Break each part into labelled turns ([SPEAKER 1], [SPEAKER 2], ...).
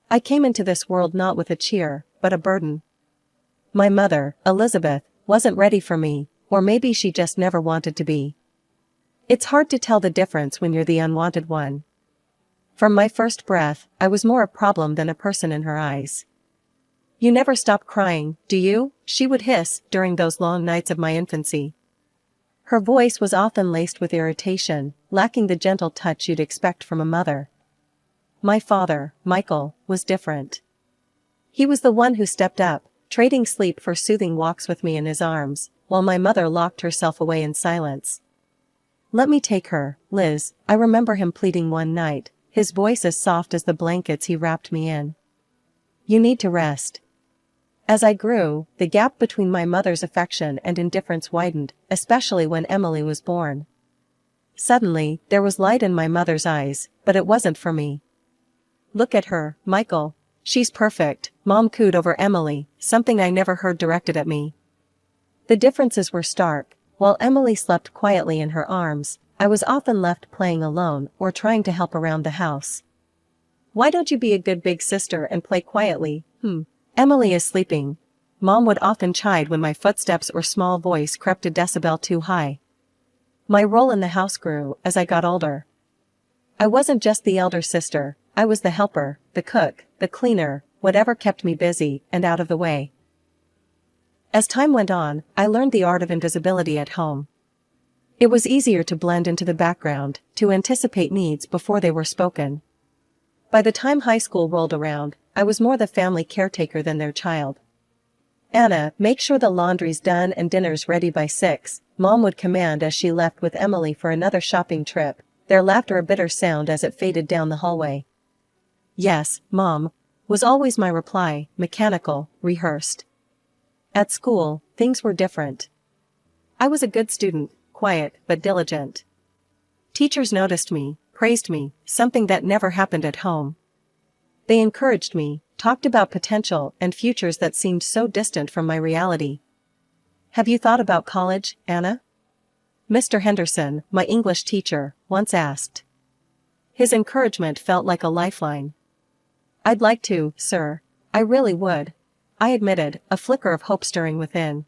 [SPEAKER 1] I came into this world not with a cheer, but a burden. My mother, Elizabeth, wasn't ready for me, or maybe she just never wanted to be. It's hard to tell the difference when you're the unwanted one. From my first breath, I was more a problem than a person in her eyes. "You never stop crying, do you?" she would hiss during those long nights of my infancy. Her voice was often laced with irritation, lacking the gentle touch you'd expect from a mother. My father, Michael, was different. He was the one who stepped up, trading sleep for soothing walks with me in his arms, while my mother locked herself away in silence. "Let me take her, Liz," I remember him pleading one night, his voice as soft as the blankets he wrapped me in. "You need to rest." As I grew, the gap between my mother's affection and indifference widened, especially when Emily was born. Suddenly, there was light in my mother's eyes, but it wasn't for me. "Look at her, Michael. She's perfect," Mom cooed over Emily, something I never heard directed at me. The differences were stark. While Emily slept quietly in her arms, I was often left playing alone or trying to help around the house. "Why don't you be a good big sister and play quietly? Emily is sleeping," Mom would often chide when my footsteps or small voice crept a decibel too high. My role in the house grew as I got older. I wasn't just the elder sister, I was the helper, the cook, the cleaner, whatever kept me busy and out of the way. As time went on, I learned the art of invisibility at home. It was easier to blend into the background, to anticipate needs before they were spoken. By the time high school rolled around, I was more the family caretaker than their child. "Anna, make sure the laundry's done and dinner's ready by 6, Mom would command as she left with Emily for another shopping trip, their laughter a bitter sound as it faded down the hallway. "Yes, Mom," was always my reply, mechanical, rehearsed. At school, things were different. I was a good student, quiet but diligent. Teachers noticed me, praised me, something that never happened at home. They encouraged me, talked about potential and futures that seemed so distant from my reality. "Have you thought about college, Anna?" Mr. Henderson, my English teacher, once asked. His encouragement felt like a lifeline. "I'd like to, sir. I really would," I admitted, a flicker of hope stirring within.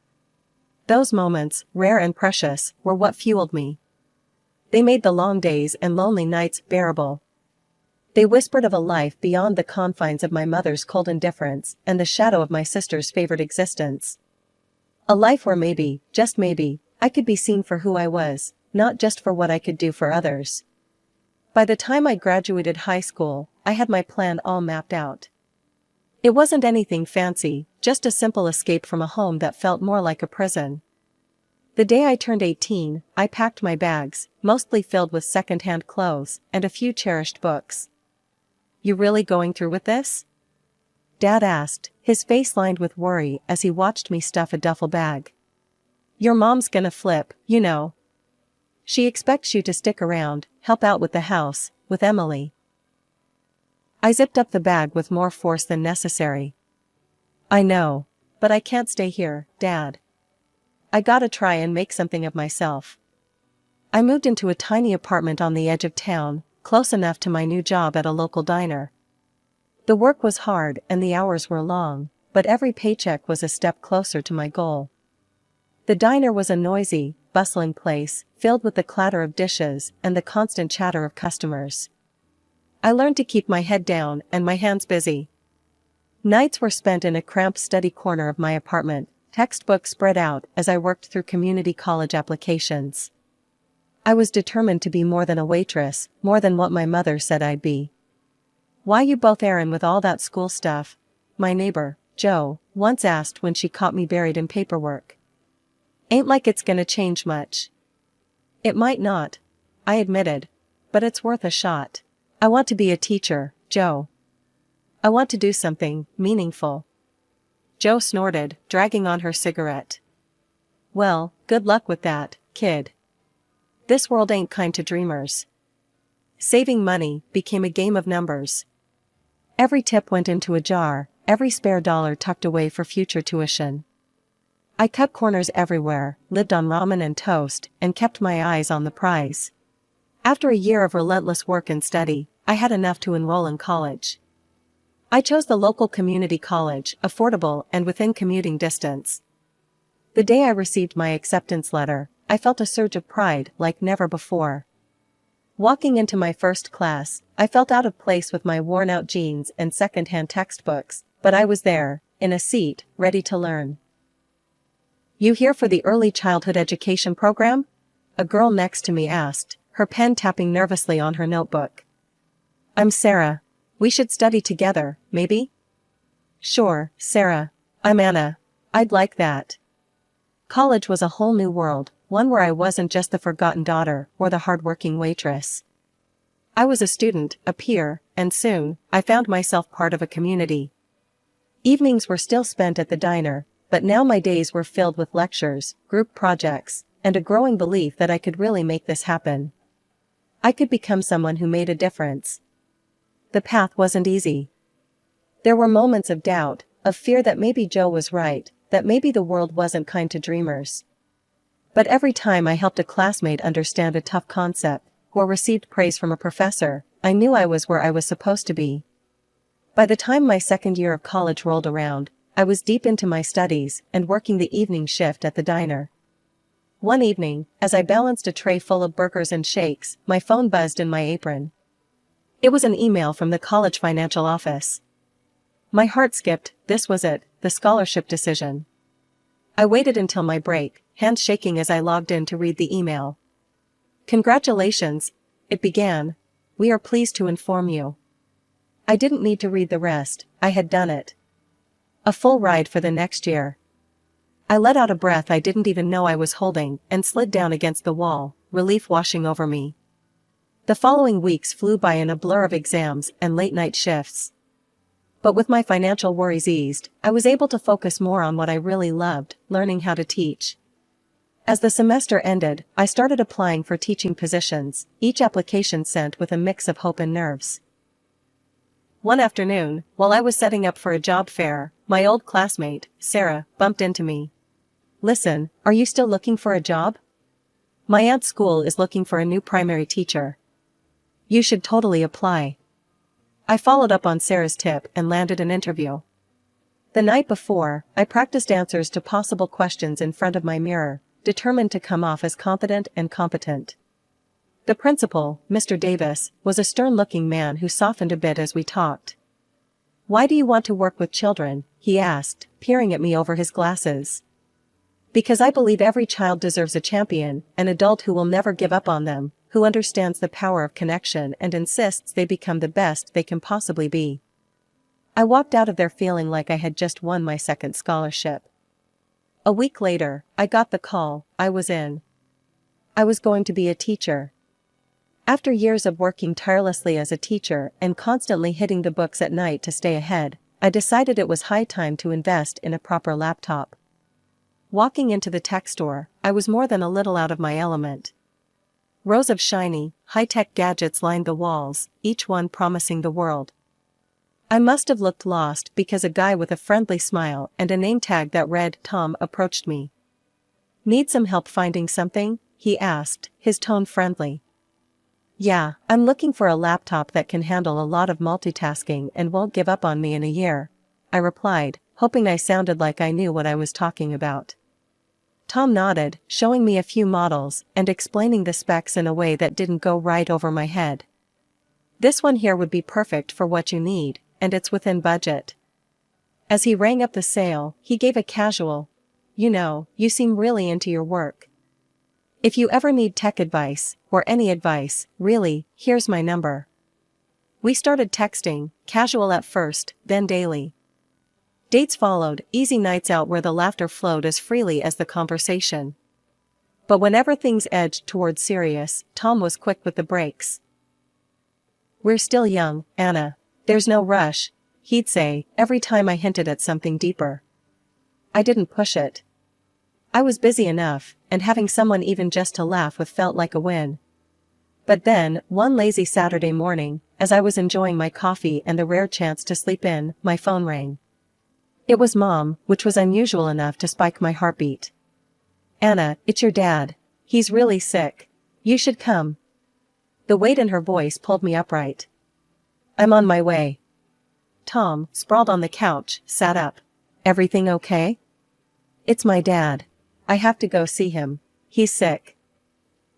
[SPEAKER 1] Those moments, rare and precious, were what fueled me. They made the long days and lonely nights bearable. They whispered of a life beyond the confines of my mother's cold indifference and the shadow of my sister's favored existence. A life where maybe, just maybe, I could be seen for who I was, not just for what I could do for others. By the time I graduated high school, I had my plan all mapped out. It wasn't anything fancy, just a simple escape from a home that felt more like a prison. The day I turned 18, I packed my bags, mostly filled with second-hand clothes and a few cherished books. "You really going through with this?" Dad asked, his face lined with worry as he watched me stuff a duffel bag. "Your mom's gonna flip, you know. She expects you to stick around, help out with the house, with Emily." I zipped up the bag with more force than necessary. "I know. But I can't stay here, Dad. I gotta try and make something of myself." I moved into a tiny apartment on the edge of town, close enough to my new job at a local diner. The work was hard and the hours were long, but every paycheck was a step closer to my goal. The diner was a noisy, bustling place, filled with the clatter of dishes and the constant chatter of customers. I learned to keep my head down and my hands busy. Nights were spent in a cramped study corner of my apartment, textbooks spread out as I worked through community college applications. I was determined to be more than a waitress, more than what my mother said I'd be. "Why you both airin' with all that school stuff?" my neighbor, Jo, once asked when she caught me buried in paperwork. "Ain't like it's gonna change much." "It might not," I admitted, "but it's worth a shot. I want to be a teacher, Jo. I want to do something meaningful." Jo snorted, dragging on her cigarette. "Well, good luck with that, kid. This world ain't kind to dreamers." Saving money became a game of numbers. Every tip went into a jar, every spare dollar tucked away for future tuition. I cut corners everywhere, lived on ramen and toast, and kept my eyes on the prize. After a year of relentless work and study, I had enough to enroll in college. I chose the local community college, affordable and within commuting distance. The day I received my acceptance letter, I felt a surge of pride like never before. Walking into my first class, I felt out of place with my worn-out jeans and second-hand textbooks, but I was there, in a seat, ready to learn. "You here for the early childhood education program?" a girl next to me asked, her pen tapping nervously on her notebook. "I'm Sarah. We should study together, maybe?" "Sure, Sarah. I'm Anna. I'd like that." College was a whole new world, one where I wasn't just the forgotten daughter or the hard-working waitress. I was a student, a peer, and soon, I found myself part of a community. Evenings were still spent at the diner, but now my days were filled with lectures, group projects, and a growing belief that I could really make this happen. I could become someone who made a difference. The path wasn't easy. There were moments of doubt, of fear that maybe Joe was right, that maybe the world wasn't kind to dreamers. But every time I helped a classmate understand a tough concept, or received praise from a professor, I knew I was where I was supposed to be. By the time my second year of college rolled around, I was deep into my studies and working the evening shift at the diner. One evening, as I balanced a tray full of burgers and shakes, my phone buzzed in my apron. It was an email from the college financial office. My heart skipped. This was it, the scholarship decision. I waited until my break, hands shaking as I logged in to read the email. "Congratulations," it began. "We are pleased to inform you." I didn't need to read the rest, I had done it. A full ride for the next year. I let out a breath I didn't even know I was holding and slid down against the wall, relief washing over me. The following weeks flew by in a blur of exams and late-night shifts. But with my financial worries eased, I was able to focus more on what I really loved, learning how to teach. As the semester ended, I started applying for teaching positions, each application sent with a mix of hope and nerves. One afternoon, while I was setting up for a job fair, my old classmate, Sarah, bumped into me. "Listen, are you still looking for a job? My aunt's school is looking for a new primary teacher. You should totally apply." I followed up on Sarah's tip and landed an interview. The night before, I practiced answers to possible questions in front of my mirror, determined to come off as confident and competent. The principal, Mr. Davis, was a stern-looking man who softened a bit as we talked. "Why do you want to work with children?" he asked, peering at me over his glasses. "Because I believe every child deserves a champion, an adult who will never give up on them, who understands the power of connection and insists they become the best they can possibly be." I walked out of there feeling like I had just won my second scholarship. A week later, I got the call. I was in. I was going to be a teacher. After years of working tirelessly as a teacher and constantly hitting the books at night to stay ahead, I decided it was high time to invest in a proper laptop. Walking into the tech store, I was more than a little out of my element. Rows of shiny, high-tech gadgets lined the walls, each one promising the world. I must have looked lost because a guy with a friendly smile and a name tag that read Tom approached me. "Need some help finding something?" he asked, his tone friendly. "Yeah, I'm looking for a laptop that can handle a lot of multitasking and won't give up on me in a year," I replied, hoping I sounded like I knew what I was talking about. Tom nodded, showing me a few models and explaining the specs in a way that didn't go right over my head. "This one here would be perfect for what you need, and it's within budget." As he rang up the sale, he gave a casual, "You know, you seem really into your work. If you ever need tech advice, or any advice, really, here's my number." We started texting, casual at first, then daily. Dates followed, easy nights out where the laughter flowed as freely as the conversation. But whenever things edged towards serious, Tom was quick with the brakes. "We're still young, Anna. There's no rush," he'd say, every time I hinted at something deeper. I didn't push it. I was busy enough, and having someone even just to laugh with felt like a win. But then, one lazy Saturday morning, as I was enjoying my coffee and the rare chance to sleep in, my phone rang. It was Mom, which was unusual enough to spike my heartbeat. "Anna, it's your dad. He's really sick. You should come." The weight in her voice pulled me upright. "I'm on my way." Tom, sprawled on the couch, sat up. Everything okay? It's my dad. I have to go see him. He's sick.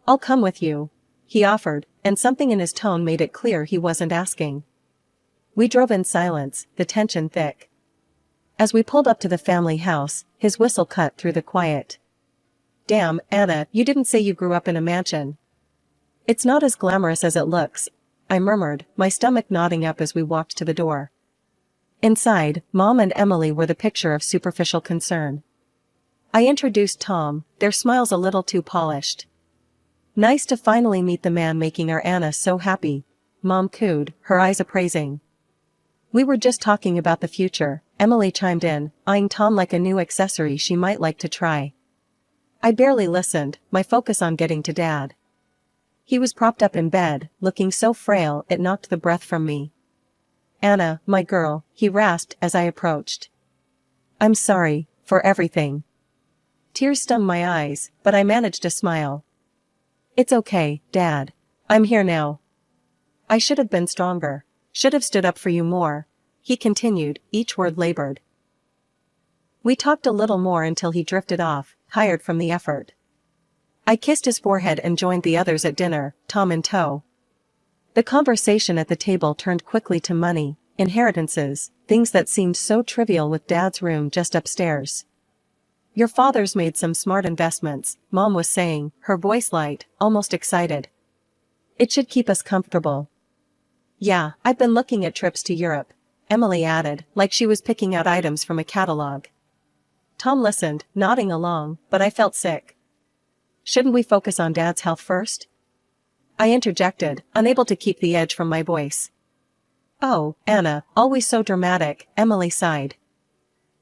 [SPEAKER 1] I'll come with you, he offered, and something in his tone made it clear he wasn't asking. We drove in silence, the tension thick. As we pulled up to the family house, his whistle cut through the quiet. Damn, Anna, you didn't say you grew up in a mansion. It's not as glamorous as it looks, I murmured, my stomach knotting up as we walked to the door. Inside, Mom and Emily were the picture of superficial concern. I introduced Tom, their smiles a little too polished. Nice to finally meet the man making our Anna so happy, Mom cooed, her eyes appraising. We were just talking about the future, Emily chimed in, eyeing Tom like a new accessory she might like to try. I barely listened, my focus on getting to Dad. He was propped up in bed, looking so frail it knocked the breath from me. Anna, my girl, he rasped as I approached. I'm sorry, for everything. Tears stung my eyes, but I managed a smile. It's okay, Dad. I'm here now. I should have been stronger. Should have stood up for you more, he continued, each word labored. We talked a little more until he drifted off, tired from the effort. I kissed his forehead and joined the others at dinner, Tom in tow. The conversation at the table turned quickly to money, inheritances, things that seemed so trivial with Dad's room just upstairs. Your father's made some smart investments, Mom was saying, her voice light, almost excited. It should keep us comfortable. Yeah, I've been looking at trips to Europe, Emily added, like she was picking out items from a catalog. Tom listened, nodding along, but I felt sick. Shouldn't we focus on Dad's health first? I interjected, unable to keep the edge from my voice. Oh, Anna, always so dramatic, Emily sighed.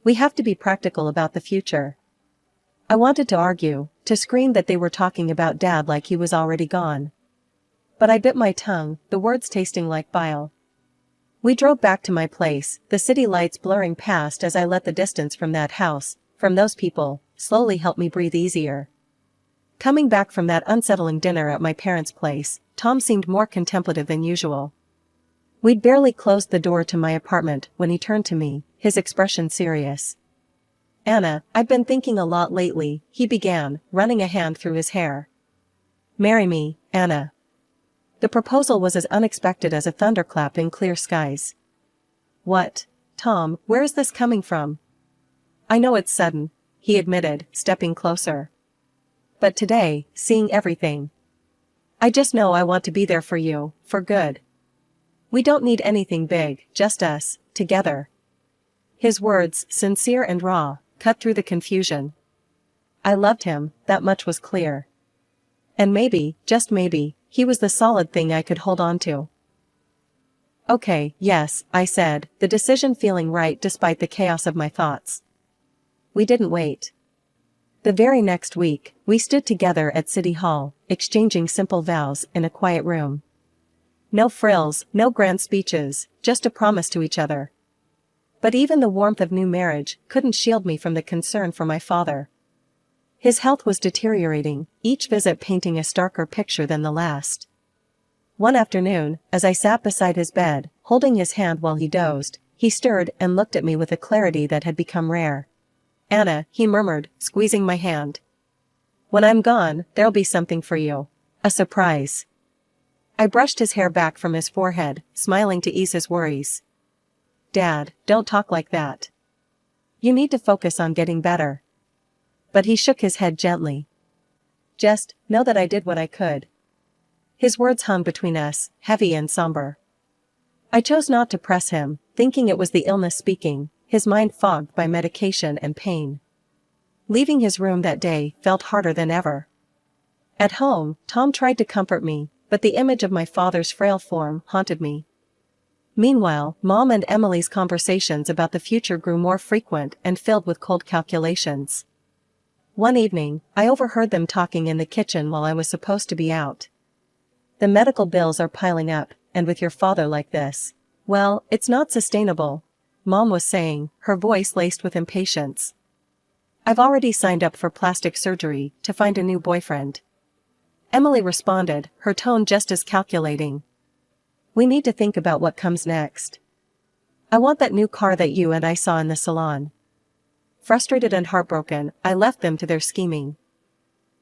[SPEAKER 1] We have to be practical about the future. I wanted to argue, to scream that they were talking about Dad like he was already gone. But I bit my tongue, the words tasting like bile. We drove back to my place, the city lights blurring past as I let the distance from that house, from those people, slowly help me breathe easier. Coming back from that unsettling dinner at my parents' place, Tom seemed more contemplative than usual. We'd barely closed the door to my apartment when he turned to me, his expression serious. Anna, I've been thinking a lot lately, he began, running a hand through his hair. Marry me, Anna. The proposal was as unexpected as a thunderclap in clear skies. What? Tom, where is this coming from? I know it's sudden, he admitted, stepping closer. But today, seeing everything. I just know I want to be there for you, for good. We don't need anything big, just us, together. His words, sincere and raw, cut through the confusion. I loved him, that much was clear. And maybe, just maybe, he was the solid thing I could hold on to. Okay, yes, I said, the decision feeling right despite the chaos of my thoughts. We didn't wait. The very next week, we stood together at City Hall, exchanging simple vows in a quiet room. No frills, no grand speeches, just a promise to each other. But even the warmth of new marriage couldn't shield me from the concern for my father. His health was deteriorating, each visit painting a starker picture than the last. One afternoon, as I sat beside his bed, holding his hand while he dozed, he stirred and looked at me with a clarity that had become rare. Anna, he murmured, squeezing my hand. When I'm gone, there'll be something for you. A surprise. I brushed his hair back from his forehead, smiling to ease his worries. Dad, don't talk like that. You need to focus on getting better. But he shook his head gently. Just know that I did what I could. His words hung between us, heavy and somber. I chose not to press him, thinking it was the illness speaking, his mind fogged by medication and pain. Leaving his room that day felt harder than ever. At home, Tom tried to comfort me, but the image of my father's frail form haunted me. Meanwhile, Mom and Emily's conversations about the future grew more frequent and filled with cold calculations. One evening, I overheard them talking in the kitchen while I was supposed to be out. The medical bills are piling up, and with your father like this, well, it's not sustainable, Mom was saying, her voice laced with impatience. I've already signed up for plastic surgery to find a new boyfriend. Emily responded, her tone just as calculating. We need to think about what comes next. I want that new car that you and I saw in the salon." Frustrated and heartbroken, I left them to their scheming.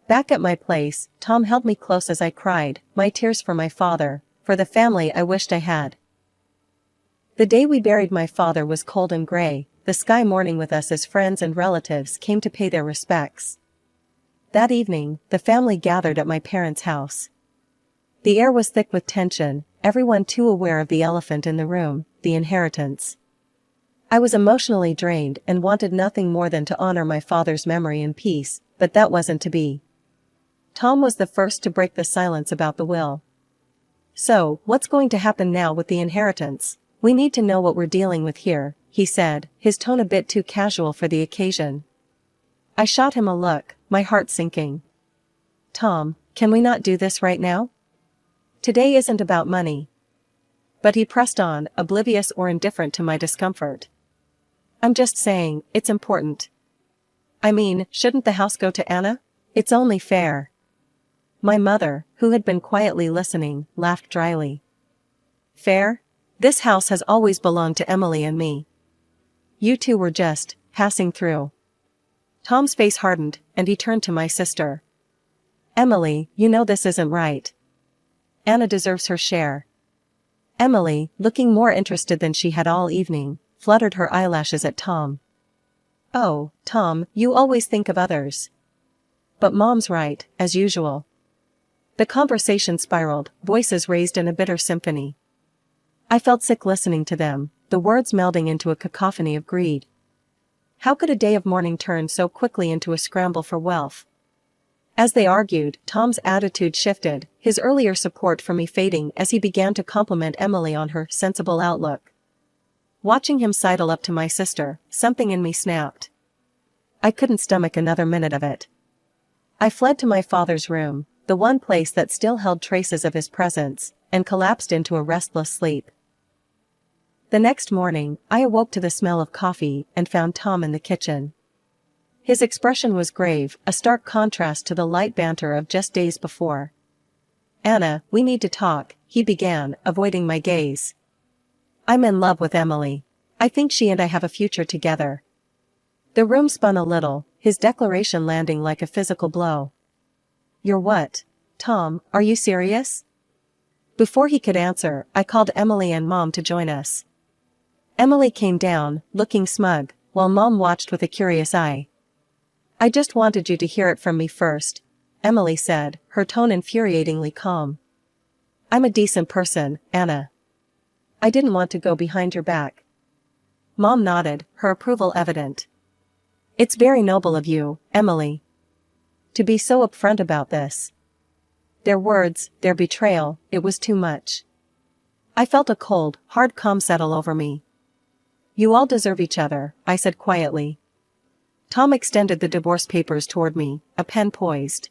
[SPEAKER 1] Back at my place, Tom held me close as I cried, my tears for my father, for the family I wished I had. The day we buried my father was cold and gray, the sky mourning with us as friends and relatives came to pay their respects. That evening, the family gathered at my parents' house. The air was thick with tension, everyone too aware of the elephant in the room, the inheritance. I was emotionally drained and wanted nothing more than to honor my father's memory in peace, but that wasn't to be. Tom was the first to break the silence about the will. "So, what's going to happen now with the inheritance? We need to know what we're dealing with here," he said, his tone a bit too casual for the occasion. I shot him a look, my heart sinking. "Tom, can we not do this right now? Today isn't about money." But he pressed on, oblivious or indifferent to my discomfort. "I'm just saying, it's important. I mean, shouldn't the house go to Anna? It's only fair." My mother, who had been quietly listening, laughed dryly. "Fair? This house has always belonged to Emily and me. You two were just passing through." Tom's face hardened, and he turned to my sister. "Emily, you know this isn't right. Anna deserves her share." Emily, looking more interested than she had all evening, fluttered her eyelashes at Tom. "Oh, Tom, you always think of others. But Mom's right, as usual." The conversation spiraled, voices raised in a bitter symphony. I felt sick listening to them, the words melding into a cacophony of greed. How could a day of mourning turn so quickly into a scramble for wealth? As they argued, Tom's attitude shifted, his earlier support for me fading as he began to compliment Emily on her sensible outlook. Watching him sidle up to my sister, something in me snapped. I couldn't stomach another minute of it. I fled to my father's room, the one place that still held traces of his presence, and collapsed into a restless sleep. The next morning, I awoke to the smell of coffee and found Tom in the kitchen. His expression was grave, a stark contrast to the light banter of just days before. "Anna, we need to talk," he began, avoiding my gaze. "I'm in love with Emily. I think she and I have a future together." The room spun a little, his declaration landing like a physical blow. "You're what? Tom, are you serious?" Before he could answer, I called Emily and Mom to join us. Emily came down, looking smug, while Mom watched with a curious eye. "I just wanted you to hear it from me first," Emily said, her tone infuriatingly calm. "I'm a decent person, Anna. I didn't want to go behind your back." Mom nodded, her approval evident. "It's very noble of you, Emily, to be so upfront about this." Their words, their betrayal, it was too much. I felt a cold, hard calm settle over me. "You all deserve each other," I said quietly. Tom extended the divorce papers toward me, a pen poised.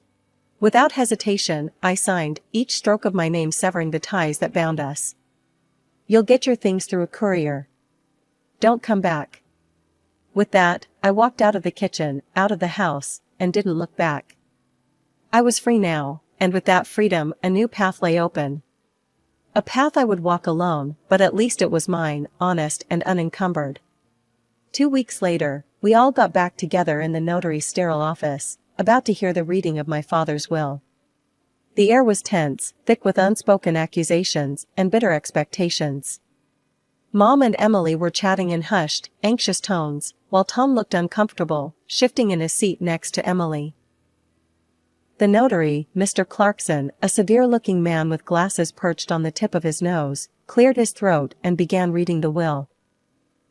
[SPEAKER 1] Without hesitation, I signed, each stroke of my name severing the ties that bound us. "You'll get your things through a courier. Don't come back." With that, I walked out of the kitchen, out of the house, and didn't look back. I was free now, and with that freedom, a new path lay open. A path I would walk alone, but at least it was mine, honest and unencumbered. 2 weeks later, we all got back together in the notary's sterile office, about to hear the reading of my father's will. The air was tense, thick with unspoken accusations and bitter expectations. Mom and Emily were chatting in hushed, anxious tones, while Tom looked uncomfortable, shifting in his seat next to Emily. The notary, Mr. Clarkson, a severe-looking man with glasses perched on the tip of his nose, cleared his throat and began reading the will.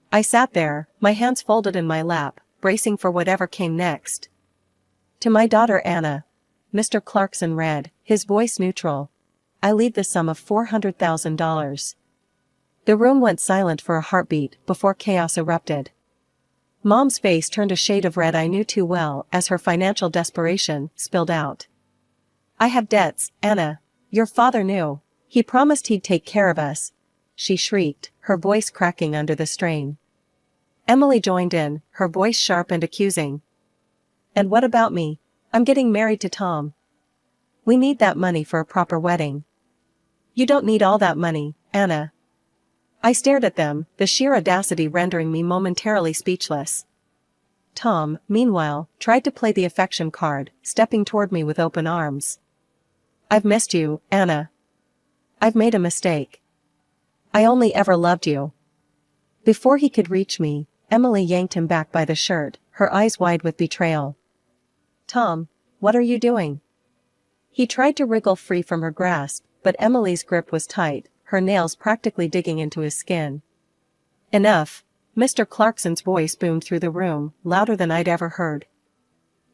[SPEAKER 1] I sat there, my hands folded in my lap, bracing for whatever came next. "To my daughter Anna," Mr. Clarkson read, his voice neutral, "I leave the sum of $400,000. The room went silent for a heartbeat before chaos erupted. Mom's face turned a shade of red I knew too well as her financial desperation spilled out. "I have debts, Anna. Your father knew. He promised he'd take care of us," she shrieked, her voice cracking under the strain. Emily joined in, her voice sharp and accusing. "And what about me? I'm getting married to Tom. We need that money for a proper wedding." "You don't need all that money, Anna. I stared at them, the sheer audacity rendering me momentarily speechless. Tom, meanwhile, tried to play the affection card, stepping toward me with open arms. "I've missed you, Anna. I've made a mistake. I only ever loved you." Before he could reach me, Emily yanked him back by the shirt, her eyes wide with betrayal. "Tom, what are you doing?" He tried to wriggle free from her grasp, but Emily's grip was tight, her nails practically digging into his skin. "Enough." Mr. Clarkson's voice boomed through the room, louder than I'd ever heard.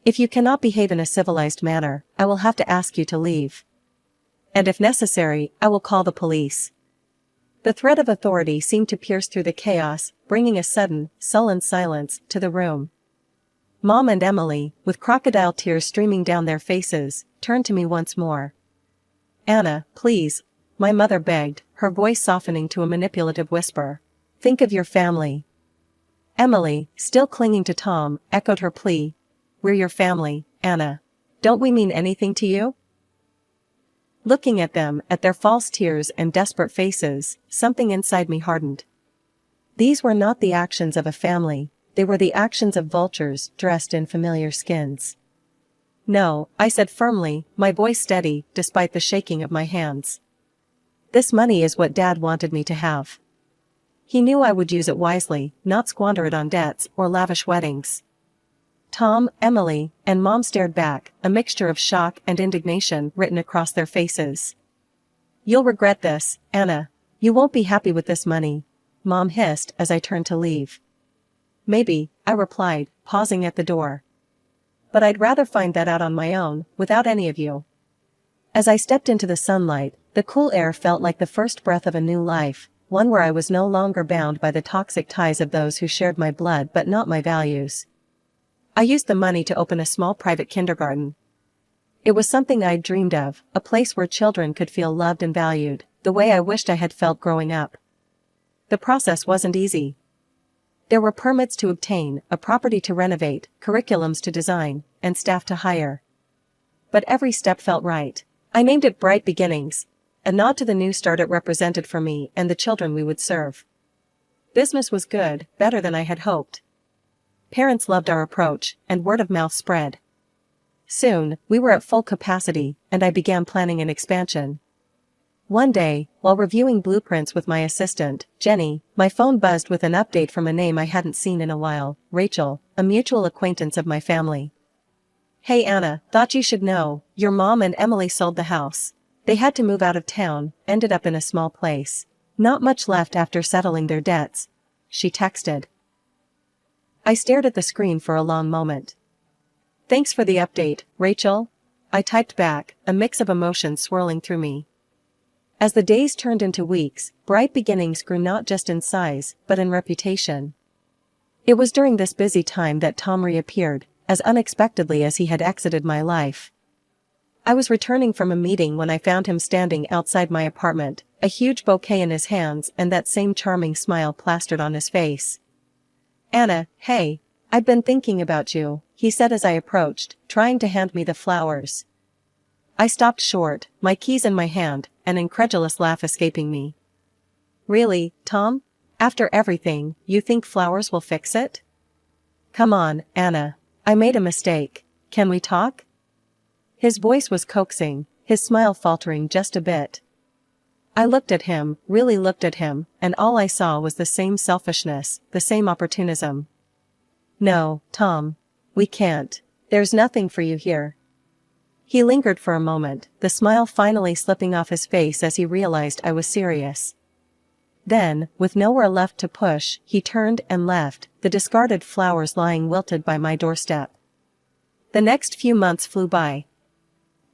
[SPEAKER 1] "If you cannot behave in a civilized manner, I will have to ask you to leave. And if necessary, I will call the police." The threat of authority seemed to pierce through the chaos, bringing a sudden, sullen silence to the room. Mom and Emily, with crocodile tears streaming down their faces, turned to me once more. "Anna, please," my mother begged, her voice softening to a manipulative whisper. "Think of your family." Emily, still clinging to Tom, echoed her plea. "We're your family, Anna. Don't we mean anything to you?" Looking at them, at their false tears and desperate faces, something inside me hardened. These were not the actions of a family, they were the actions of vultures dressed in familiar skins. "No," I said firmly, my voice steady, despite the shaking of my hands. "This money is what Dad wanted me to have. He knew I would use it wisely, not squander it on debts or lavish weddings." Tom, Emily, and Mom stared back, a mixture of shock and indignation written across their faces. "You'll regret this, Anna. You won't be happy with this money," Mom hissed as I turned to leave. "Maybe," I replied, pausing at the door. "But I'd rather find that out on my own, without any of you." As I stepped into the sunlight, the cool air felt like the first breath of a new life, one where I was no longer bound by the toxic ties of those who shared my blood but not my values. I used the money to open a small private kindergarten. It was something I'd dreamed of, a place where children could feel loved and valued, the way I wished I had felt growing up. The process wasn't easy. There were permits to obtain, a property to renovate, curriculums to design, and staff to hire. But every step felt right. I named it Bright Beginnings, a nod to the new start it represented for me and the children we would serve. Business was good, better than I had hoped. Parents loved our approach, and word of mouth spread. Soon, we were at full capacity, and I began planning an expansion. One day, while reviewing blueprints with my assistant, Jenny, my phone buzzed with an update from a name I hadn't seen in a while, Rachel, a mutual acquaintance of my family. "Hey Anna, thought you should know, your mom and Emily sold the house. They had to move out of town, ended up in a small place. Not much left after settling their debts," she texted. I stared at the screen for a long moment. "Thanks for the update, Rachel," I typed back, a mix of emotions swirling through me. As the days turned into weeks, Bright Beginnings grew not just in size, but in reputation. It was during this busy time that Tom reappeared, as unexpectedly as he had exited my life. I was returning from a meeting when I found him standing outside my apartment, a huge bouquet in his hands and that same charming smile plastered on his face. "Anna, hey, I've been thinking about you," he said as I approached, trying to hand me the flowers. I stopped short, my keys in my hand, an incredulous laugh escaping me. "Really, Tom? After everything, you think flowers will fix it? Come on, Anna. I made a mistake. Can we talk?" His voice was coaxing, his smile faltering just a bit. I looked at him, really looked at him, and all I saw was the same selfishness, the same opportunism. "No, Tom. We can't. There's nothing for you here." He lingered for a moment, the smile finally slipping off his face as he realized I was serious. Then, with nowhere left to push, he turned and left, the discarded flowers lying wilted by my doorstep. The next few months flew by.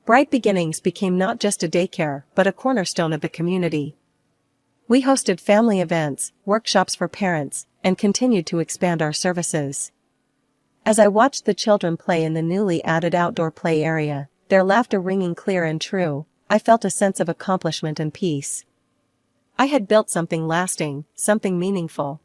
[SPEAKER 1] Bright Beginnings became not just a daycare, but a cornerstone of the community. We hosted family events, workshops for parents, and continued to expand our services. As I watched the children play in the newly added outdoor play area, their laughter ringing clear and true, I felt a sense of accomplishment and peace. I had built something lasting, something meaningful.